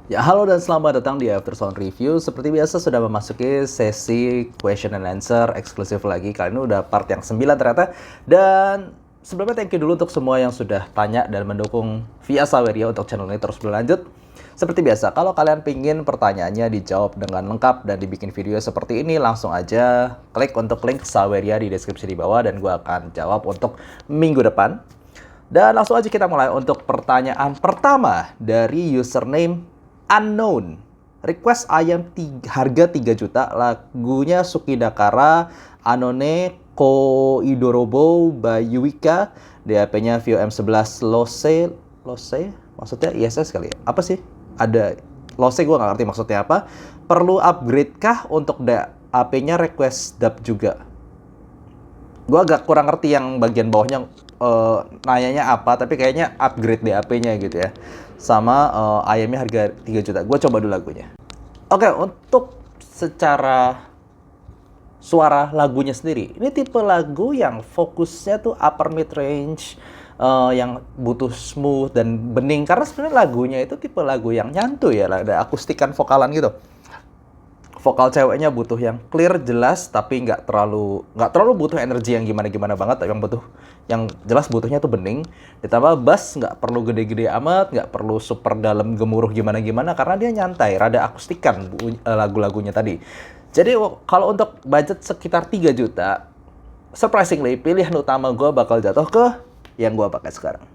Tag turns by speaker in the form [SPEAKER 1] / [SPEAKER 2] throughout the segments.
[SPEAKER 1] Ya, halo dan selamat datang di Aftersound Review. Seperti biasa sudah memasuki sesi question and answer eksklusif lagi. Kali ini udah part yang 9 ternyata. Dan sebelumnya thank you dulu untuk semua yang sudah tanya dan mendukung via Saweria untuk channel ini terus berlanjut. Seperti biasa, kalau kalian pingin pertanyaannya dijawab dengan lengkap dan dibikin video seperti ini, langsung aja klik untuk link Saweria di deskripsi di bawah dan gue akan jawab untuk minggu depan. Dan langsung aja kita mulai untuk pertanyaan pertama dari username unknown. Request ayam harga 3 juta, lagunya Sukidakara, Anone, Koidorobo, Bayuika, DAP-nya Vio M11 Lose, maksudnya ISS kali ya? Apa sih? Ada Lose, gue nggak ngerti maksudnya apa. Perlu upgrade kah untuk DAP-nya request dub juga? Gue agak kurang ngerti yang bagian bawahnya nanyanya apa, tapi kayaknya upgrade DAP-nya gitu ya. Sama ayamnya harga 3 juta. Gue coba dulu lagunya. Oke, untuk secara suara lagunya sendiri, ini tipe lagu yang fokusnya tuh upper mid range, yang butuh smooth dan bening. Karena sebenarnya lagunya itu tipe lagu yang nyantuy ya, ada akustikan vokalan gitu. Vokal ceweknya butuh yang clear, jelas, tapi nggak terlalu butuh energi yang gimana-gimana banget, tapi yang jelas butuhnya tuh bening. Ditambah bass nggak perlu gede-gede amat, nggak perlu super dalam gemuruh gimana-gimana, karena dia nyantai, rada akustikan lagu-lagunya tadi. Jadi kalau untuk budget sekitar 3 juta, surprisingly pilihan utama gue bakal jatuh ke yang gue pakai sekarang.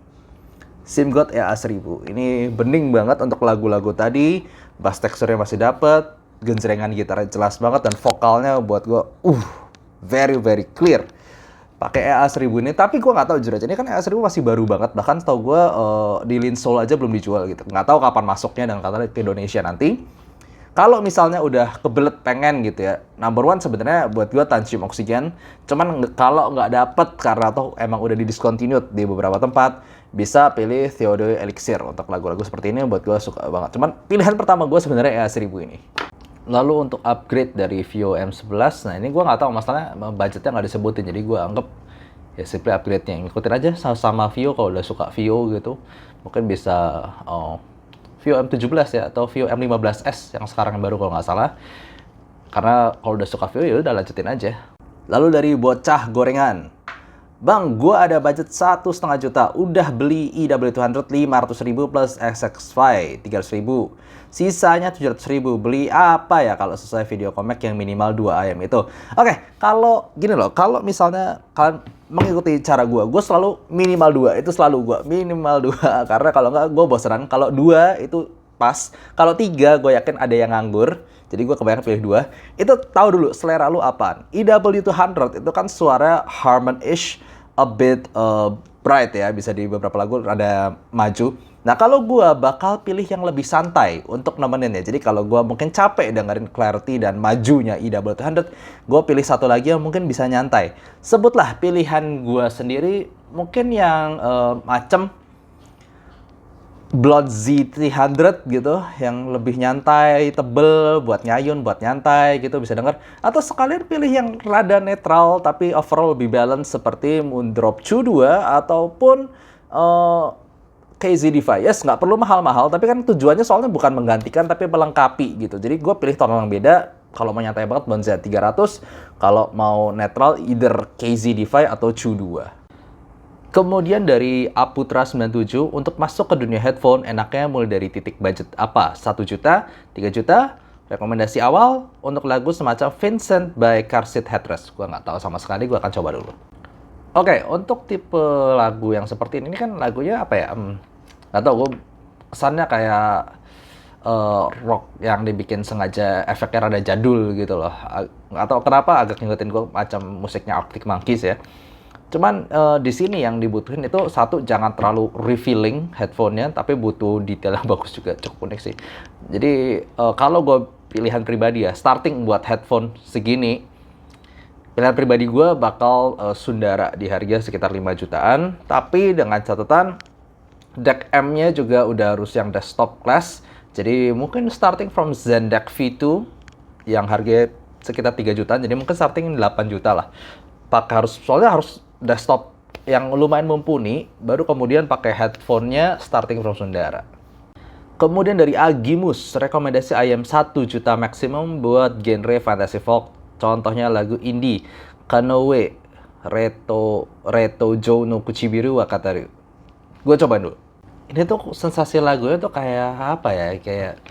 [SPEAKER 1] SimGod EA1000. Ini bening banget untuk lagu-lagu tadi, bass texture-nya masih dapet, genjrengan gitarnya jelas banget, dan vokalnya buat gue very very clear pakai EA1000 ini. Tapi gue nggak tahu jujur aja, ini kan EA1000 masih baru banget, bahkan tau gue di Linsol aja belum dijual gitu. Nggak tahu kapan masuknya dan katanya ke Indonesia nanti. Kalau misalnya udah kebelet pengen gitu ya, number one sebenarnya buat gue Tantium Oxygen. Cuman kalau nggak dapet karena toh emang udah di-discontinued di beberapa tempat, bisa pilih Theodore Elixir untuk lagu-lagu seperti ini. Buat gue suka banget. Cuman pilihan pertama gue sebenarnya EA1000 ini. Lalu untuk upgrade dari Vio M11, nah ini gue nggak tahu, masalahnya budgetnya nggak disebutin, jadi gue anggap ya simply upgrade-nya. Ngikutin aja sama Vio, kalau udah suka Vio gitu, mungkin bisa Vio M17 ya, atau Vio M15S yang sekarang yang baru kalau nggak salah. Karena kalau udah suka Vio ya udah lanjutin aja. Lalu dari bocah gorengan, Bang, gue ada budget 1,5 juta. Udah beli EW200 500.000 plus SX5 300.000. Sisanya 700.000. Beli apa ya kalau sesuai video comic yang minimal 2 ayam itu? Oke, kalau gini loh, kalau misalnya kalian mengikuti cara gue selalu minimal 2. Itu selalu gue minimal 2. Karena kalau nggak gue bosanan. Kalau 2 itu pas. Kalau 3 gue yakin ada yang nganggur. Jadi gue kebanyakan pilih 2. Itu tahu dulu selera lu apaan. EW200 itu kan suara Harmon-ish, a bit bright ya, bisa di beberapa lagu ada maju. Nah, kalau gue bakal pilih yang lebih santai untuk nemenin ya. Jadi kalau gue mungkin capek dengerin clarity dan majunya EW200, gue pilih satu lagi yang mungkin bisa nyantai. Sebutlah pilihan gue sendiri, mungkin yang macem Blood Z300 gitu, yang lebih nyantai, tebel, buat ngayun, buat nyantai gitu, bisa denger. Atau sekalian pilih yang rada netral tapi overall lebih balance seperti Moondrop Chu 2 ataupun KZ-Defy. Yes, nggak perlu mahal-mahal, tapi kan tujuannya soalnya bukan menggantikan tapi melengkapi gitu. Jadi gue pilih tone yang beda. Kalau mau nyantai banget Bond Z300, kalau mau netral either KZ-Defy atau Chu 2. Kemudian dari Aputra 97, untuk masuk ke dunia headphone enaknya mulai dari titik budget apa? 1 juta, 3 juta, rekomendasi awal untuk lagu semacam Vincent by Car Seat Headrest. Gue nggak tahu sama sekali, gue akan coba dulu. Oke, untuk tipe lagu yang seperti ini kan lagunya apa ya? Nggak tahu, gue kesannya kayak rock yang dibikin sengaja efeknya rada jadul gitu loh. Nggak tahu kenapa agak ngikutin gue macam musiknya Arctic Monkeys ya. Cuman di sini yang dibutuhin itu satu, jangan terlalu revealing headphone-nya, tapi butuh detail yang bagus juga, cukup unik sih. Jadi kalau gue pilihan pribadi ya, starting buat headphone segini, pilihan pribadi gue bakal Sundara di harga sekitar 5 jutaan, tapi dengan catatan DAC M-nya juga udah harus yang desktop class. Jadi mungkin starting from Zendeck V2 yang harganya sekitar 3 jutaan, jadi mungkin starting 8 juta lah. Soalnya harus desktop yang lumayan mumpuni, baru kemudian pakai headphone-nya starting from Sundara. Kemudian dari Agimus, rekomendasi ayam 1 juta maksimum buat genre fantasy folk. Contohnya lagu indie, Kanoe, Reto Jou no Kuchibiru wa Kataru. Gue coba dulu. Ini tuh sensasi lagunya tuh kayak apa ya? Kayak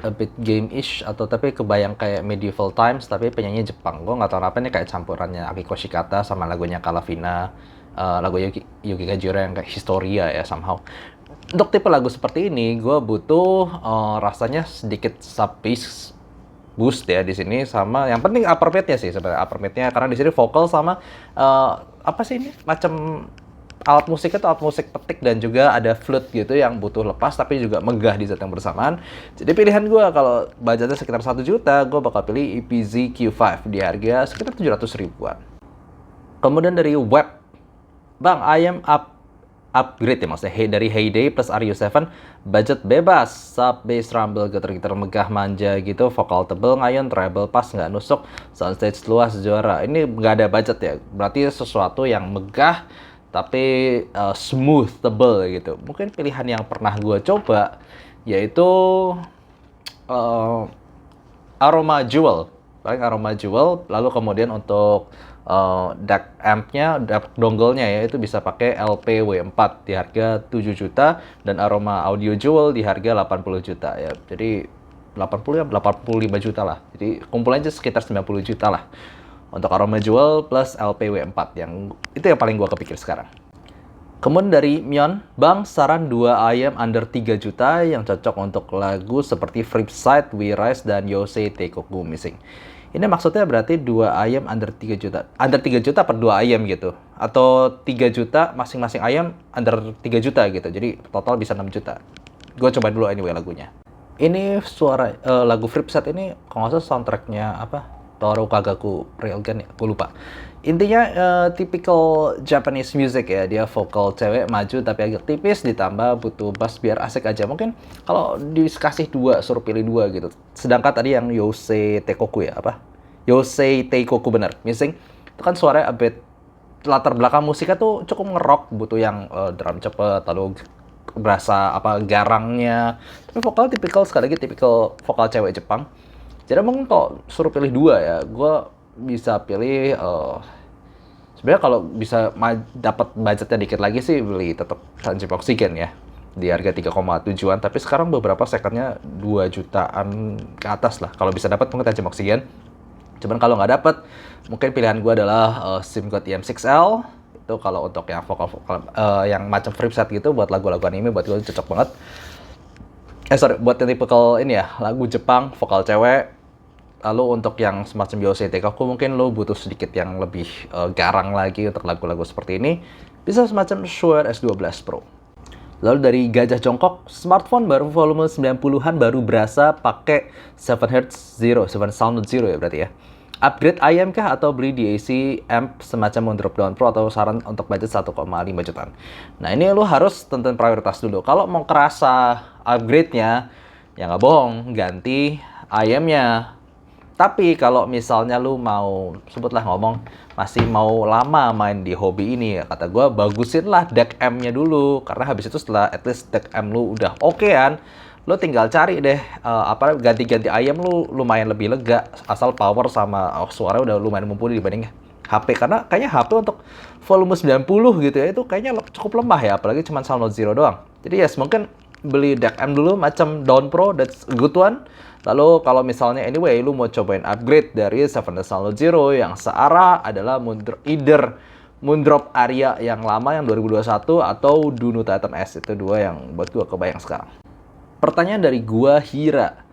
[SPEAKER 1] a bit game-ish atau tapi kebayang kayak medieval times tapi penyanyi Jepang. Gue nggak tahu apa ini kayak campurannya Akiko Shikata sama lagunya Kalavina, lagu Yuki Kajira yang kayak Historia ya somehow. Untuk tipe lagu seperti ini, gue butuh rasanya sedikit sub-bass boost ya di sini sama yang penting upper mid-nya sih sebenarnya upper mid-nya karena di sini vokal sama apa sih ini macam alat musiknya tuh alat musik petik dan juga ada flute gitu yang butuh lepas tapi juga megah di saat yang bersamaan. Jadi pilihan gue kalau budgetnya sekitar 1 juta, gue bakal pilih EPZ Q5 di harga sekitar 700 ribuan. Kemudian dari web, bang ayam upgrade ya maksudnya dari Heyday plus RU7 budget bebas, sub, bass, rumble, gitar-gitar megah manja gitu, vokal tebel, ngayon, treble pas, nggak nusuk, soundstage luas, juara. Ini nggak ada budget ya, berarti sesuatu yang megah tapi smooth, tebel gitu. Mungkin pilihan yang pernah gue coba yaitu Aroma Jewel, paling Aroma Jewel, lalu kemudian untuk DAC amp-nya, DAC dongle-nya ya, itu bisa pakai LPW4 di harga 7 juta dan Aroma Audio Jewel di harga 80 juta ya. Jadi 80 ya 85 juta lah. Jadi kumpulannya sekitar 90 juta lah. Untuk Aroma Jewel plus LPW4 yang itu yang paling gua kepikir sekarang. Kemudian dari Myon, bang saran 2 ayam under 3 juta yang cocok untuk lagu seperti Flipside, We Rise, dan Yosei Teikoku Missing. Ini maksudnya berarti 2 ayam under 3 juta. Under 3 juta per 2 ayam gitu. Atau 3 juta masing-masing ayam under 3 juta gitu. Jadi total bisa 6 juta. Gue coba dulu anyway lagunya. Ini suara lagu Flipside ini kalau nggak salah soundtracknya apa? Toru Kagaku Railgun ya, gue lupa. Intinya typical Japanese music ya, dia vokal cewek maju tapi agak tipis ditambah butuh bass biar asik aja. Mungkin kalau dikasih 2, suruh pilih 2 gitu. Sedangkan tadi yang Yosei Teikoku ya, apa? Yosei Teikoku bener, missing. Itu kan suaranya a bit, latar belakang musiknya tuh cukup ngerok, butuh yang drum cepet, lalu berasa apa garangnya. Tapi vokal tipikal sekali lagi tipikal vokal cewek Jepang. Jadi mungkin kalau suruh pilih 2 ya, gue bisa pilih sebenarnya kalau bisa dapat budgetnya dikit lagi sih beli tetap Sanjip Oxygen ya di harga 3,7an, tapi sekarang beberapa secondnya 2 jutaan ke atas lah kalau bisa dapat mungkin Sanjip Oxygen. Cuman kalau nggak dapat mungkin pilihan gue adalah SimGod EM6L itu kalau untuk yang vokal yang macam Flipside gitu buat lagu-lagu anime buat gue cocok banget. Buat yang tipikal ini ya lagu Jepang vokal cewek. Lalu untuk yang semacam Yosei Teikoku mungkin lo butuh sedikit yang lebih garang lagi untuk lagu-lagu seperti ini. Bisa semacam Shure S12 Pro. Lalu dari Gajah Jongkok, smartphone baru volume 90-an baru berasa pakai 7Hz Zero, 7 Sound Zero ya berarti ya. Upgrade ayam kah atau beli DAC amp semacam Moondrop Dawn Pro atau saran untuk budget 1,5 jutaan. Nah ini lo harus tentuin prioritas dulu. Kalau mau kerasa upgrade-nya, ya nggak bohong, ganti ayamnya. Tapi kalau misalnya lu mau, sebutlah ngomong, masih mau lama main di hobi ini ya, kata gue bagusin lah DAC amp-nya dulu. Karena habis itu setelah at least DAC amp lu udah okean, lu tinggal cari deh ganti-ganti ayam lu lumayan lebih lega. Asal power sama suara udah lumayan mumpuni dibanding HP. Karena kayaknya HP untuk volume 90 gitu ya, itu kayaknya cukup lemah ya. Apalagi cuma SoundNote Zero doang. Jadi yes, mungkin beli DAC amp dulu macam Dawn Pro, that's a good one. Lalu kalau misalnya anyway lu mau cobain upgrade dari 7 SoundNote Zero yang searah adalah Moondrop Aria yang lama yang 2021 atau Dunu Titan S, itu 2 yang buat gua kebayang sekarang. Pertanyaan dari gua Hira.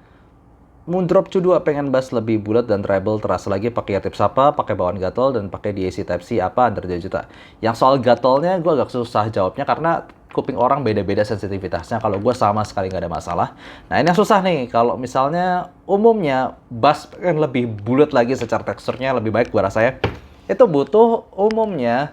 [SPEAKER 1] Moondrop Q2 pengen bass lebih bulat dan treble terasa lagi pakai tips apa, pakai bawaan gatel dan pakai DAC Type C apa under 2 juta. Yang soal gatelnya gua agak susah jawabnya karena kuping orang beda-beda sensitivitasnya. Kalau gue sama sekali nggak ada masalah. Nah ini yang susah nih. Kalau misalnya umumnya bass pengen lebih bulat lagi secara teksturnya lebih baik gue rasanya. Itu butuh umumnya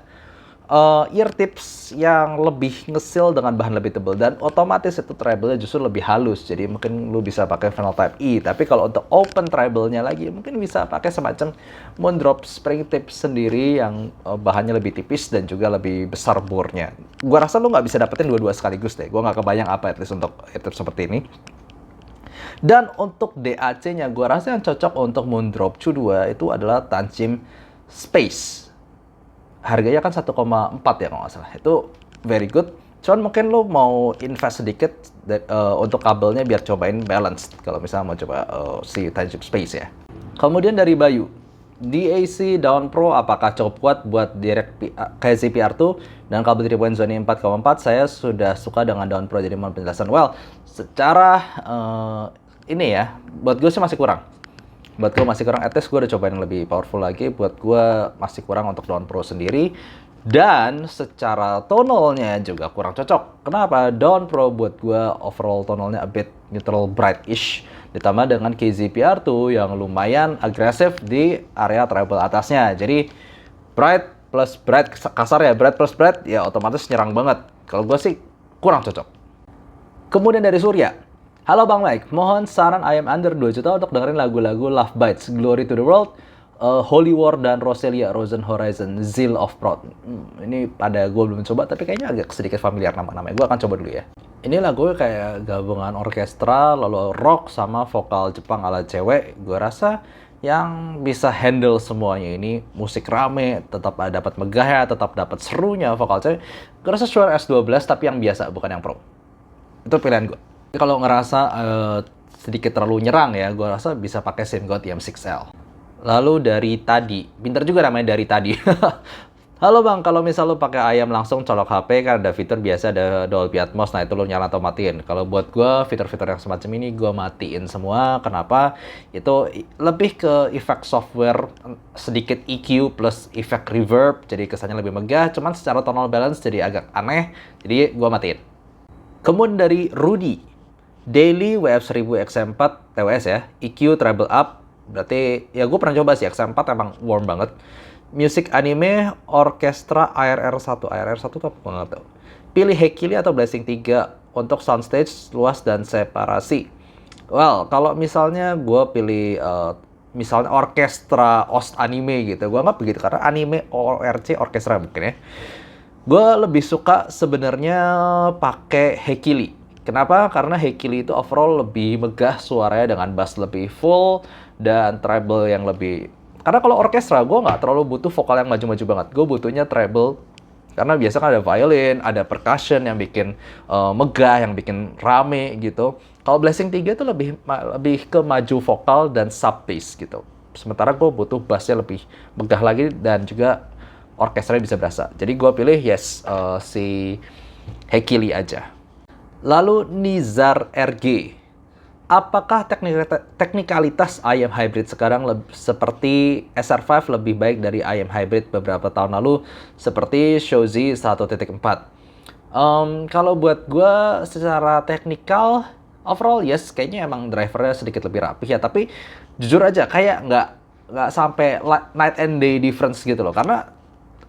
[SPEAKER 1] ear tips yang lebih ngesil dengan bahan lebih tebal, dan otomatis itu treble-nya justru lebih halus, jadi mungkin lu bisa pakai Phenotype E. Tapi kalau untuk open treble-nya lagi mungkin bisa pakai semacam Moondrop spring tip sendiri yang bahannya lebih tipis dan juga lebih besar bore-nya. Gua rasa lu nggak bisa dapetin dua-dua sekaligus deh, gua nggak kebayang apa at least untuk ear tips seperti ini. Dan untuk DAC-nya, gue rasa yang cocok untuk Moondrop Q2 itu adalah Tanchim Space. Harganya kan 1,4 ya kalau nggak salah. Itu very good. Cuman mungkin lo mau invest sedikit untuk kabelnya biar cobain balance. Kalau misalnya mau coba si Tanchim Space ya. Kemudian dari Bayu, DAC Dawn Pro apakah cukup kuat buat direct KZP-R2 dan kabel 3.0 Sony 4,4? Saya sudah suka dengan Dawn Pro, jadi mohon penjelasan. Well, secara ini ya, buat gue sih masih kurang. Buat gue masih kurang, at least gue udah cobain yang lebih powerful lagi. Buat gue masih kurang untuk Dawn Pro sendiri. Dan secara tonalnya juga kurang cocok. Kenapa? Dawn Pro buat gue overall tonalnya a bit neutral bright-ish. Ditambah dengan KZP-R2 yang lumayan agresif di area treble atasnya. Jadi bright plus bright, kasar ya, bright plus bright ya otomatis nyerang banget. Kalau gue sih kurang cocok. Kemudian dari Surya, halo Bang Mike, mohon saran I am under 2 juta untuk dengerin lagu-lagu Love Bites, Glory to the World, Holy War, dan Roselia, Frozen Horizon, Zeal of Proud. Ini pada gue belum coba, tapi kayaknya agak sedikit familiar nama-namanya. Gue akan coba dulu ya. Ini lagunya kayak gabungan orkestra, lalu rock sama vokal Jepang ala cewek. Gue rasa yang bisa handle semuanya ini musik rame, tetap dapat megah ya, tetap dapat serunya vokal cewek. Gue rasa Shure S12 tapi yang biasa, bukan yang Pro. Itu pilihan gue. Kalau ngerasa sedikit terlalu nyerang ya, gue rasa bisa pakai SIMGOT YM6L. Lalu dari Tadi, pinter juga namanya dari Tadi. Halo Bang, kalau misal lo pakai ayam langsung colok HP, kan ada fitur biasa, ada Dolby Atmos, nah itu lo nyala atau matiin. Kalau buat gue, fitur-fitur yang semacam ini gue matiin semua. Kenapa? Itu lebih ke efek software, sedikit EQ plus efek reverb, jadi kesannya lebih megah. Cuman secara tonal balance jadi agak aneh, jadi gue matiin. Kemudian dari Rudy, Daily WF1000 XM4 TWS ya, EQ treble up, berarti ya gue pernah coba sih, XM4 emang warm banget. Music anime, orkestra IRR1 tuh apa gue nggak tahu. Pilih Hekili atau Blessing 3 untuk soundstage luas dan separasi. Well, kalau misalnya gue pilih misalnya orkestra OST anime gitu, gue nggak begitu karena anime ORC orkestra mungkin ya. Gue lebih suka sebenarnya pakai Hekili. Kenapa? Karena Hekili itu overall lebih megah suaranya dengan bass lebih full dan treble yang lebih... Karena kalau orkestra, gue nggak terlalu butuh vokal yang maju-maju banget. Gue butuhnya treble. Karena biasa kan ada violin, ada percussion yang bikin megah, yang bikin rame gitu. Kalau Blessing 3 itu lebih ke maju vokal dan sub bass gitu. Sementara gue butuh bassnya lebih megah lagi dan juga orkestranya bisa berasa. Jadi gue pilih si Hekili aja. Lalu Nizar RG, apakah teknikalitas IM Hybrid sekarang seperti SR5 lebih baik dari IM Hybrid beberapa tahun lalu seperti Shozi 1.4? Kalau buat gue secara teknikal, overall yes, kayaknya emang drivernya sedikit lebih rapih ya. Tapi jujur aja kayak nggak sampai night and day difference gitu loh. Karena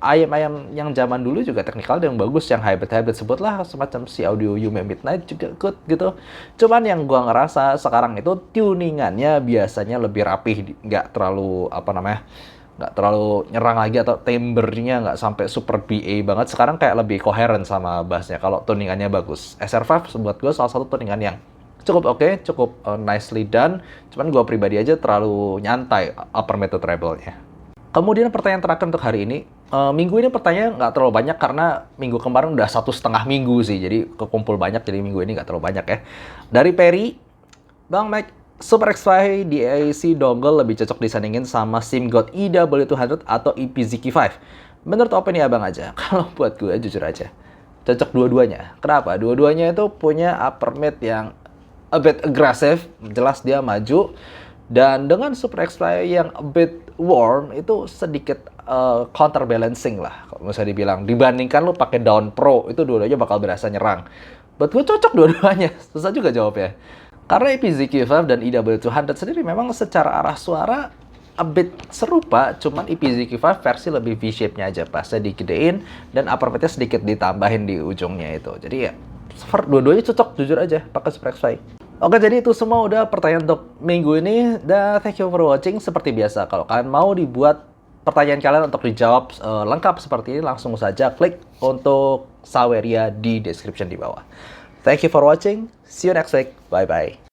[SPEAKER 1] ayam-ayam yang zaman dulu juga teknikal yang bagus, yang hybrid sebutlah semacam si Audio Yume Midnight juga good gitu. Cuman yang gua ngerasa sekarang itu tuningannya biasanya lebih rapih, nggak terlalu nggak terlalu nyerang lagi, atau timbre-nya nggak sampai super BA banget. Sekarang kayak lebih koheren sama bassnya kalau tuningannya bagus. SR5 buat gue salah satu tuningan yang cukup oke, cukup nicely done. Cuman gue pribadi aja terlalu nyantai upper mid to treble-nya. Kemudian pertanyaan terakhir untuk hari ini. Minggu ini pertanyaan nggak terlalu banyak karena minggu kemarin udah 1,5 minggu sih. Jadi kekumpul banyak, jadi minggu ini nggak terlalu banyak ya. Dari Perry, Bang Mike, Super X5 DAC dongle lebih cocok disandingin sama SIMGOT EW200 atau EPZQ5? Menurut opini abang aja. Kalau buat gue jujur aja, cocok dua-duanya. Kenapa? Dua-duanya itu punya upper mid yang a bit agresif, jelas dia maju. Dan dengan Super X5 yang a bit warm, itu sedikit counterbalancing lah, kalau misalnya dibilang. Dibandingkan lu pakai Dawn Pro, itu dua-duanya bakal berasa nyerang. Buat gue cocok dua-duanya, susah juga jawabnya. Karena EPZQ5 dan EW200 sendiri memang secara arah suara a bit serupa, cuman EPZQ5 versi lebih V-shape-nya aja. Bassnya digedein, dan upper mid-nya sedikit ditambahin di ujungnya itu. Jadi ya, dua-duanya cocok, jujur aja, pakai Super X5. Oke, jadi itu semua udah pertanyaan untuk minggu ini, dan thank you for watching. Seperti biasa, kalau kalian mau dibuat pertanyaan kalian untuk dijawab lengkap seperti ini, langsung saja klik untuk Saweria di description di bawah. Thank you for watching, see you next week, bye-bye.